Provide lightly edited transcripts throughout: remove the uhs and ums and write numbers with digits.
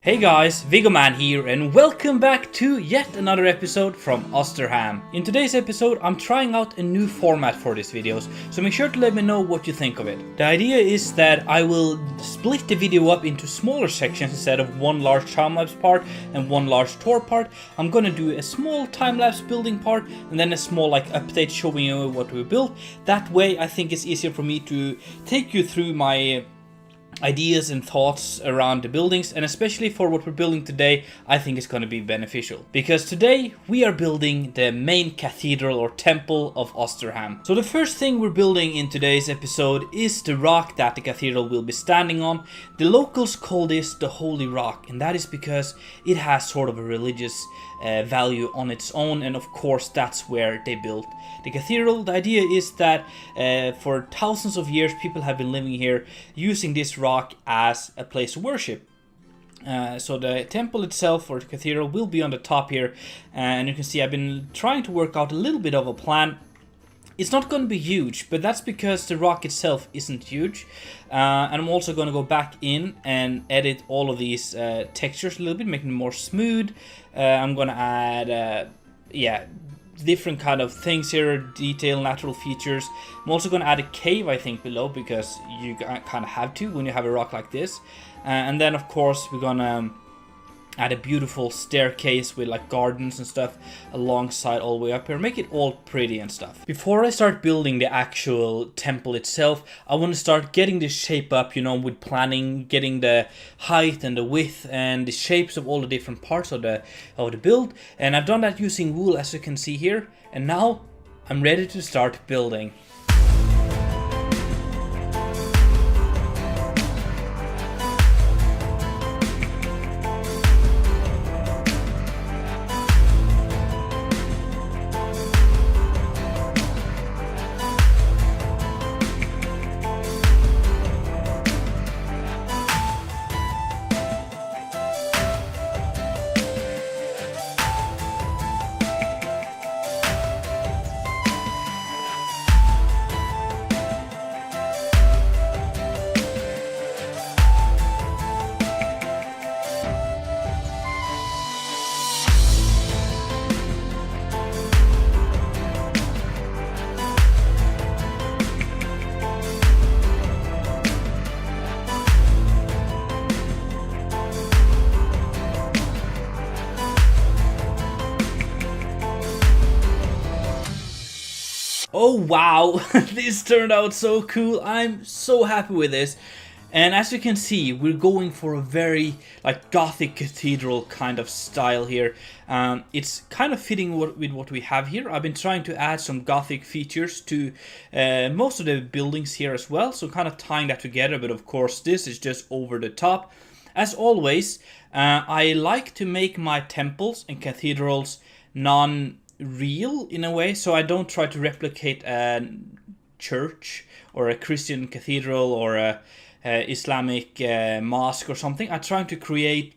Hey guys, Viggoman here and welcome back to yet another episode from Osterham. In today's episode I'm trying out a new format for these videos, so make sure to let me know what you think of it. The idea is that I will split the video up into smaller sections instead of one large time-lapse part and one large tour part. I'm gonna do a small time-lapse building part and then a small update showing you what we built. That way I think it's easier for me to take you through my ideas and thoughts around the buildings, and especially for what we're building today I think it's going to be beneficial, because today we are building the main cathedral or temple of Osterham. So the first thing we're building in today's episode is the rock that the cathedral will be standing on. The locals call this the Holy Rock, and that is because it has sort of a religious value on its own, and of course that's where they built the cathedral. The idea is that for thousands of years people have been living here using this rock as a place of worship. So the temple itself, or the cathedral, will be on the top here, and you can see I've been trying to work out a little bit of a plan. It's not going to be huge, but that's because the rock itself isn't huge. And I'm also going to go back in and edit all of these textures a little bit, making them more smooth. I'm going to add, different kind of things here, detail, natural features. I'm also going to add a cave, I think, below, because you kind of have to when you have a rock like this. And then, of course, we're going to add a beautiful staircase with gardens and stuff alongside all the way up here, make it all pretty and stuff. Before I start building the actual temple itself, I want to start getting this shape up, with planning, getting the height and the width and the shapes of all the different parts of the build. And I've done that using wool, as you can see here, and now I'm ready to start building. Oh wow, this turned out so cool. I'm so happy with this. And as you can see, we're going for a very Gothic cathedral kind of style here. It's kind of fitting with what we have here. I've been trying to add some Gothic features to most of the buildings here as well, so kind of tying that together, but of course this is just over the top. As always, I like to make my temples and cathedrals non-real in a way, so I don't try to replicate a church or a Christian cathedral or a Islamic mosque or something. I'm trying to create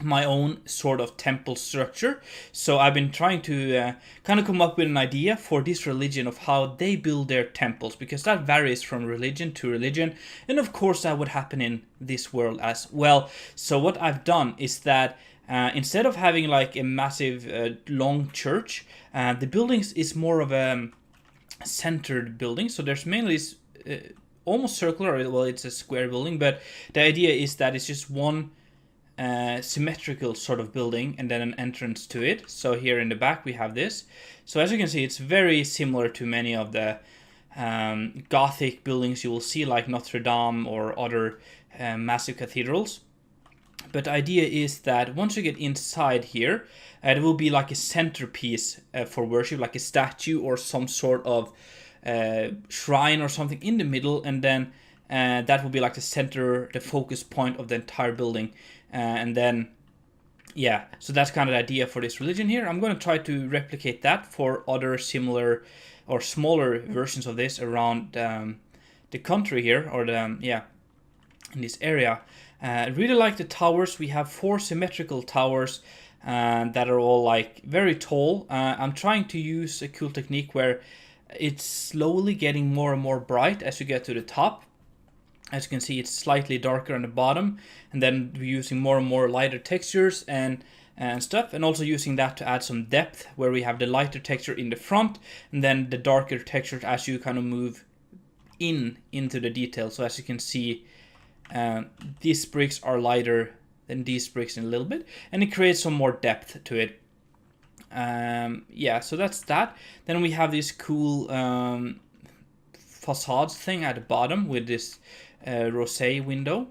my own sort of temple structure. So I've been trying to kind of come up with an idea for this religion of how they build their temples, because that varies from religion to religion, and of course that would happen in this world as well. So what I've done is that instead of having a massive long church, the buildings is more of a centered building. So there's mainly this almost circular, well it's a square building, but the idea is that it's just one symmetrical sort of building and then an entrance to it. So here in the back we have this. So as you can see, it's very similar to many of the Gothic buildings you will see, like Notre Dame or other massive cathedrals. But the idea is that once you get inside here, it will be like a centerpiece for worship, like a statue or some sort of shrine or something in the middle, and then that will be like the center, the focus point of the entire building. And then, yeah, so that's kind of the idea for this religion here. I'm going to try to replicate that for other similar or smaller versions of this around the country here, or in this area. I really like the towers. We have 4 symmetrical towers that are all very tall. I'm trying to use a cool technique where it's slowly getting more and more bright as you get to the top. As you can see, it's slightly darker on the bottom, and then we're using more and more lighter textures and stuff, and also using that to add some depth, where we have the lighter texture in the front and then the darker textures as you kind of move into the detail. So as you can see, these bricks are lighter than these bricks in a little bit, and it creates some more depth to it. Yeah, so that's that. Then we have this cool facades thing at the bottom with this rosé window,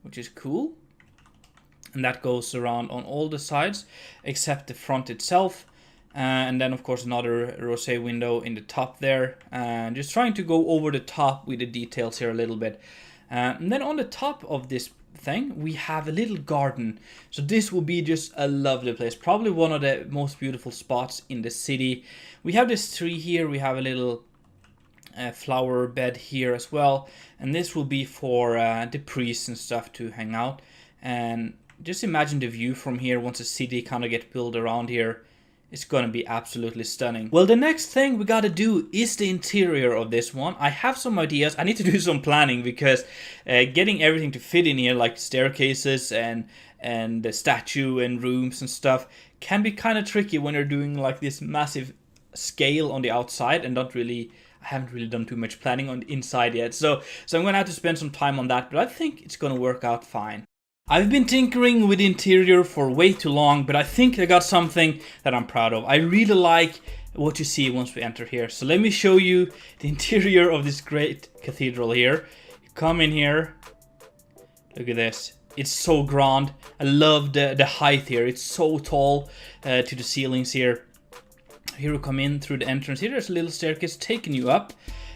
which is cool, and that goes around on all the sides except the front itself. And then of course another rosé window in the top there, just trying to go over the top with the details here a little bit. And then on the top of this thing we have a little garden, so this will be just a lovely place, probably one of the most beautiful spots in the city. We have this tree here, we have a little flower bed here as well, and this will be for the priests and stuff to hang out. And just imagine the view from here once the city kind of get built around here. It's gonna be absolutely stunning. Well, the next thing we gotta do is the interior of this one. I have some ideas. I need to do some planning because getting everything to fit in here, like staircases and the statue and rooms and stuff, can be kind of tricky when you're doing like this massive scale on the outside and I haven't really done too much planning on the inside yet. So I'm gonna have to spend some time on that, but I think it's gonna work out fine. I've been tinkering with the interior for way too long, but I think I got something that I'm proud of. I really like what you see once we enter here. So let me show you the interior of this great cathedral here. You come in here, look at this. It's so grand. I love the height here. It's so tall to the ceilings here. Here we come in through the entrance. Here there's a little staircase taking you up.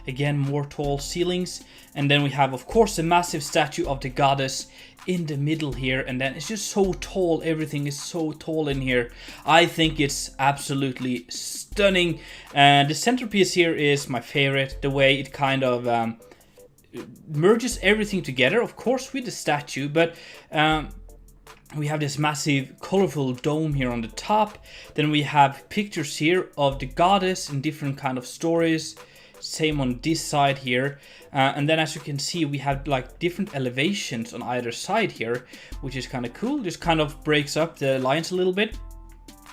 Again, more tall ceilings. And then we have, of course, a massive statue of the goddess in the middle here. And then it's just so tall. Everything is so tall in here. I think it's absolutely stunning. The centerpiece here is my favorite. The way it kind of merges everything together, of course, with the statue. But we have this massive colorful dome here on the top. Then we have pictures here of the goddess in different kind of stories. Same on this side here. And then as you can see, we have like different elevations on either side here, which is kind of cool. Just kind of breaks up the lines a little bit.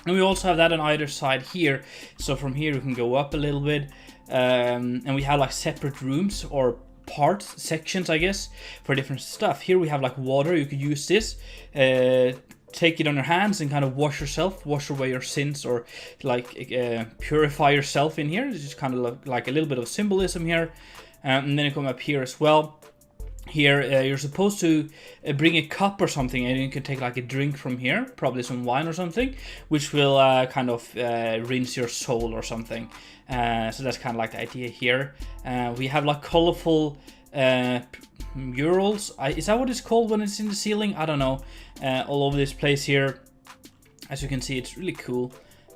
And we also have that on either side here. So from here we can go up a little bit. And we have like separate rooms or parts, sections, I guess, for different stuff. Here we have like water. You could use this, take it on your hands and kind of wash yourself, wash away your sins, or like purify yourself in here. It's just kind of like a little bit of symbolism here. And then you come up here as well. Here you're supposed to bring a cup or something, and you can take like a drink from here, probably some wine or something, which will kind of rinse your soul or something. So that's kind of like the idea here. We have like colorful murals. Is that what it's called when it's in the ceiling? I don't know. All over this place here. As you can see, it's really cool.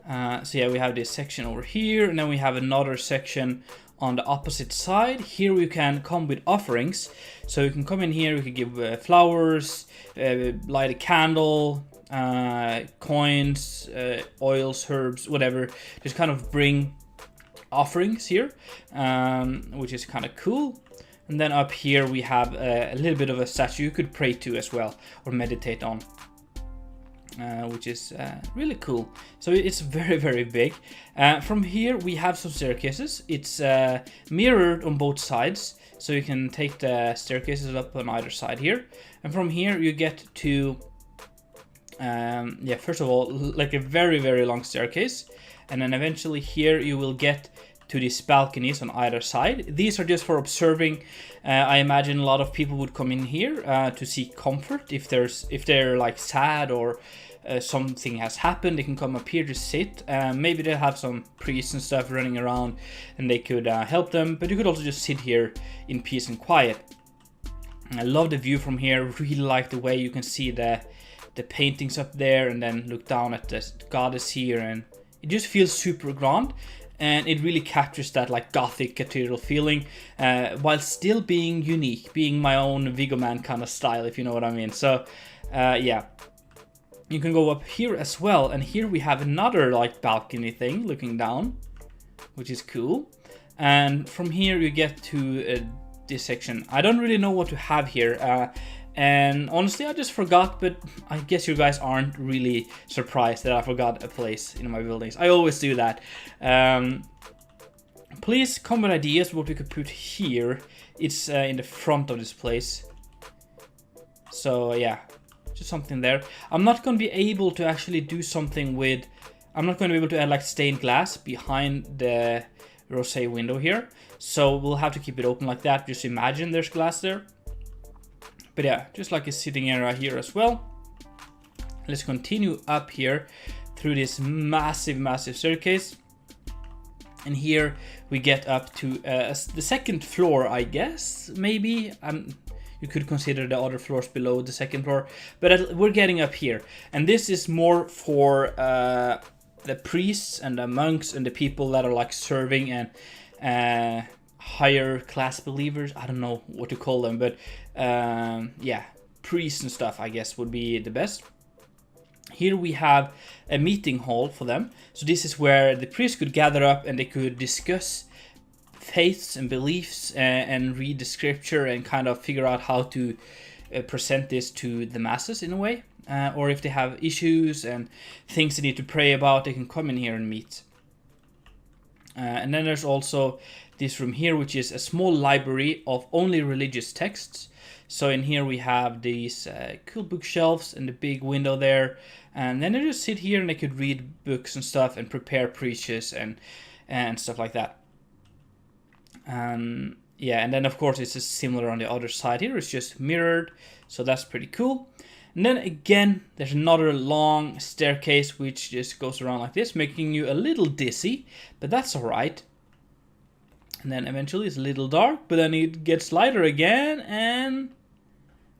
So yeah, we have this section over here, and then we have another section on the opposite side. Here we can come with offerings. So you can come in here, we can give flowers, light a candle, coins, oils, herbs, whatever. Just kind of bring offerings here, which is kind of cool. And then up here we have a little bit of a statue you could pray to as well, or meditate on. Which is really cool. So it's very, very big. From here we have some staircases. It's mirrored on both sides, so you can take the staircases up on either side here. And from here you get to, yeah, first of all, like a very, very long staircase. And then eventually here you will get to these balconies on either side. These are just for observing. I imagine a lot of people would come in here to seek comfort. If they're like sad or something has happened, they can come up here to sit. Maybe they'll have some priests and stuff running around and they could help them, but you could also just sit here in peace and quiet. And I love the view from here. Really like the way you can see the paintings up there and then look down at the goddess here, and it just feels super grand. And it really captures that like gothic cathedral feeling, while still being unique, being my own Viggoman kind of style, if you know what I mean. So yeah, you can go up here as well, and here we have another like balcony thing looking down, which is cool. And from here you get to this section. I don't really know what to have here. And honestly, I just forgot, but I guess you guys aren't really surprised that I forgot a place in my buildings. I always do that. Please comment ideas what we could put here. It's in the front of this place. So yeah, just something there. I'm not going to be able to actually do something with... I'm not going to be able to add like stained glass behind the rosé window here. So we'll have to keep it open like that. Just imagine there's glass there. But yeah, just like a sitting area here as well. Let's continue up here through this massive staircase. And here we get up to the second floor, I guess, maybe. You could consider the other floors below the second floor. But we're getting up here. And this is more for the priests and the monks and the people that are like serving and higher class believers. I don't know what to call them, but yeah, priests and stuff, I guess, would be the best. Here we have a meeting hall for them. So this is where the priests could gather up and they could discuss faiths and beliefs and read the scripture and kind of figure out how to present this to the masses in a way. Or if they have issues and things they need to pray about, they can come in here and meet. And then there's also this room here, which is a small library of only religious texts. So in here we have these cool bookshelves and the big window there. And then they just sit here and they could read books and stuff and prepare preaches and stuff like that. Yeah, and then of course it's just similar on the other side here. It's just mirrored, so that's pretty cool. And then again, there's another long staircase which just goes around like this, making you a little dizzy, but that's alright. And then eventually it's a little dark, but then it gets lighter again, and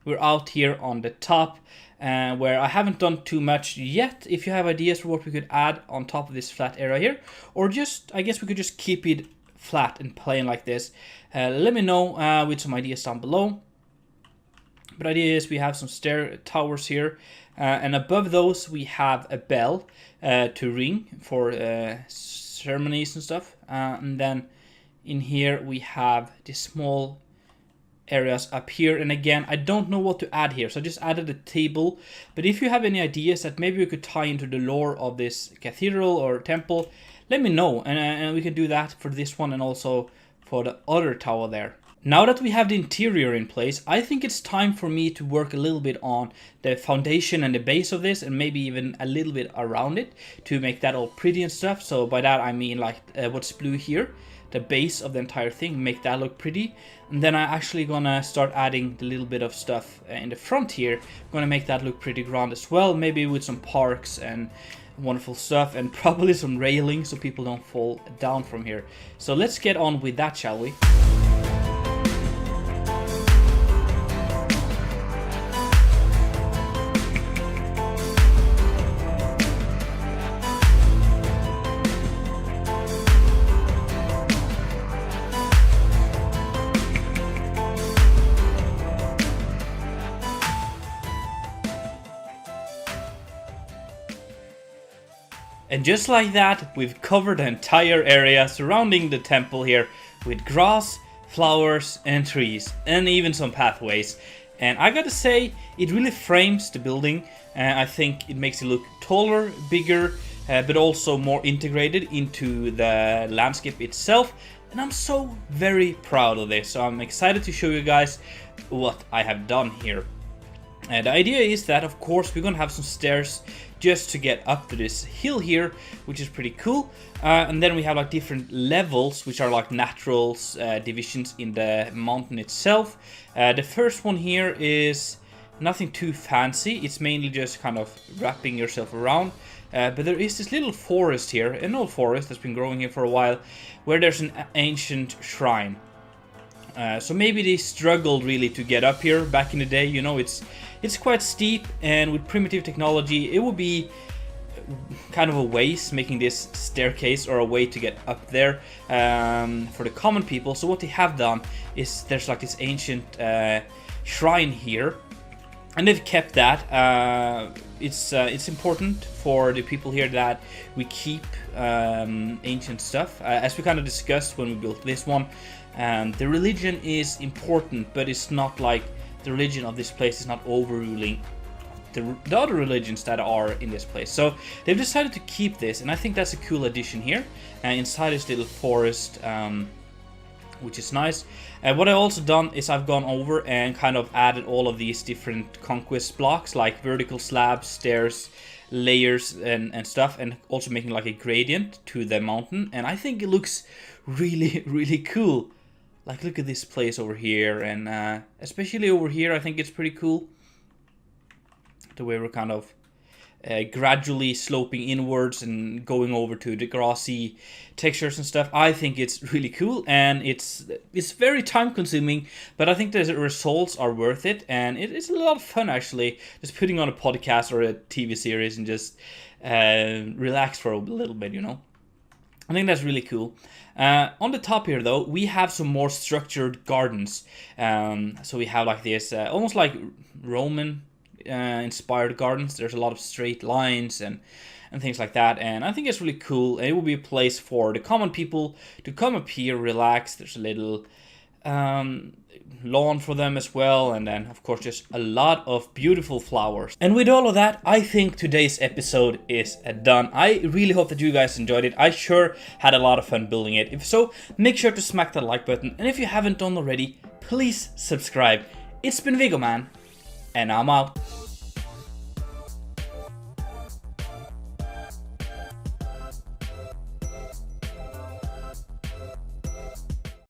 we're out here on the top, where I haven't done too much yet. If you have ideas for what we could add on top of this flat area here, or just, I guess we could just keep it flat and plain like this, let me know with some ideas down below. But idea is we have some stair towers here, and above those we have a bell to ring for ceremonies and stuff, and then in here we have the small areas up here. And again, I don't know what to add here, so I just added a table. But if you have any ideas that maybe we could tie into the lore of this cathedral or temple, let me know, and we can do that for this one and also for the other tower there. Now that we have the interior in place, I think it's time for me to work a little bit on the foundation and the base of this, and maybe even a little bit around it to make that all pretty and stuff. So by that I mean like what's blue here, the base of the entire thing, make that look pretty. And then I'm actually gonna start adding the little bit of stuff in the front here. I'm gonna make that look pretty grand as well, maybe with some parks and wonderful stuff, and probably some railings so people don't fall down from here. So let's get on with that, shall we? And just like that, we've covered the entire area surrounding the temple here with grass, flowers and trees, and even some pathways. And I gotta say, it really frames the building. I think it makes it look taller, bigger, but also more integrated into the landscape itself. And I'm so very proud of this, so I'm excited to show you guys what I have done here. And the idea is that, of course, we're gonna have some stairs just to get up to this hill here, which is pretty cool. And then we have like different levels, which are like natural divisions in the mountain itself. The first one here is nothing too fancy. It's mainly just kind of wrapping yourself around. But there is this little forest here, an old forest that's been growing here for a while, where there's an ancient shrine. So maybe they struggled really to get up here back in the day. You know, it's quite steep, and with primitive technology it would be kind of a waste making this staircase or a way to get up there for the common people. So what they have done is there's like this ancient shrine here, and they've kept that. It's important for the people here that we keep ancient stuff, as we kind of discussed when we built this one. The religion is important, but it's not like the religion of this place is not overruling the other religions that are in this place. So they've decided to keep this, and I think that's a cool addition here. Inside this little forest, which is nice. What I also done is I've gone over and kind of added all of these different conquest blocks, like vertical slabs, stairs, layers, and stuff, and also making like a gradient to the mountain. And I think it looks really, really cool. Like, look at this place over here, and especially over here, I think it's pretty cool. The way we're kind of gradually sloping inwards and going over to the grassy textures and stuff. I think it's really cool, and it's very time consuming, but I think the results are worth it, and it's a lot of fun actually, just putting on a podcast or a TV series and just relax for a little bit, you know. I think that's really cool. On the top here though, we have some more structured gardens. So we have like this almost like Roman inspired gardens. There's a lot of straight lines and things like that, and I think it's really cool. And it will be a place for the common people to come up here, relax. There's a little lawn for them as well, and then of course just a lot of beautiful flowers. And with all of that, I think today's episode is done. I really hope that you guys enjoyed it. I sure had a lot of fun building it. If so, make sure to smack that like button, and if you haven't done already, please subscribe. It's been Viggoman, and I'm out.